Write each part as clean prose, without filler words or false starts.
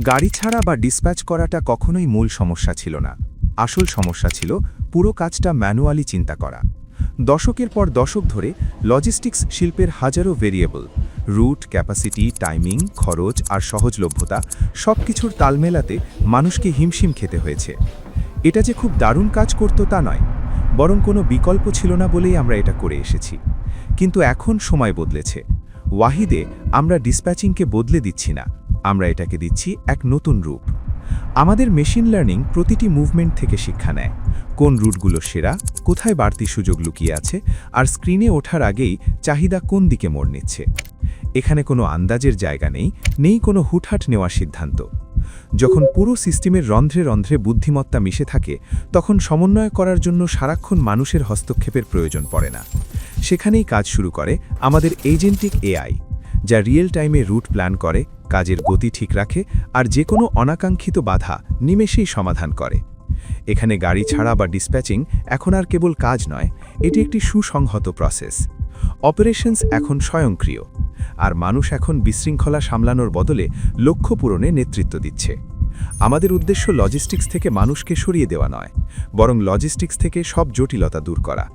গাড়ি ছাড়া বা ডিসপ্যাচ করাটা কখনোই মূল সমস্যা ছিল না। আসল সমস্যা ছিল পুরো কাজটা ম্যানুয়ালি চিন্তা করা। দশকের পর দশক ধরে লজিস্টিক্স শিল্পের হাজারো ভেরিয়েবল, রুট, ক্যাপাসিটি, টাইমিং, খরচ আর সহজলভ্যতা সবকিছুর তাল মেলাতে মানুষকে হিমশিম খেতে হয়েছে। এটা যে খুব দারুণ কাজ করত তা নয়, বরং কোনো বিকল্প ছিল না বলেই আমরা এটা করে এসেছি। কিন্তু এখন সময় বদলেছে। ওয়াহিদে আমরা ডিসপ্যাচিংকে বদলে দিচ্ছি না, আমরা এটাকে দিচ্ছি এক নতুন রূপ। আমাদের মেশিন লার্নিং প্রতিটি মুভমেন্ট থেকে শিক্ষা নেয়, কোন রুটগুলো সেরা, কোথায় বাড়তি সুযোগ লুকিয়ে আছে, আর স্ক্রিনে ওঠার আগেই চাহিদা কোন দিকে মোড় নিচ্ছে। এখানে কোনো আন্দাজের জায়গা নেই কোনো হুটহাট নেওয়ার সিদ্ধান্ত। যখন পুরো সিস্টেমের রন্ধ্রে রন্ধ্রে বুদ্ধিমত্তা মিশে থাকে, তখন সমন্বয় করার জন্য সারাক্ষণ মানুষের হস্তক্ষেপের প্রয়োজন পড়ে না। সেখানেই কাজ শুরু করে আমাদের এজেন্টিক এআই, যা রিয়েল টাইমে রুট প্ল্যান করে, কাজের গতি ঠিক রাখে আর যে কোনো অনাকাঙ্ক্ষিত বাধা নিমেষেই সমাধান করে। এখানে গাড়ি ছাড়া বা ডিসপ্যাচিং এখন আর কেবল কাজ নয়, এটি একটি সুসংহত প্রসেস। অপারেশনস এখন স্বয়ংক্রিয়, আর মানুষ এখন বিশৃঙ্খলা সামলানোর বদলে লক্ষ্য পূরণে নেতৃত্ব দিচ্ছে। আমাদের উদ্দেশ্য লজিস্টিক্স থেকে মানুষকে সরিয়ে দেওয়া নয়, বরং লজিস্টিক্স থেকে সব জটিলতা দূর করা।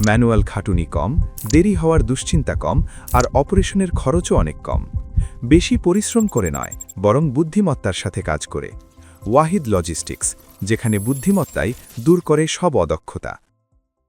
ম্যানুয়াল খাটুনি কম, দেরি হওয়ার দুশ্চিন্তা কম, আর অপারেশনের খরচও অনেক কম। বেশি পরিশ্রম করে নয়, বরং বুদ্ধিমত্তার সাথে কাজ করে। ওয়াহিদ লজিস্টিক্স, যেখানে বুদ্ধিমত্তাই দূর করে সব অদক্ষতা।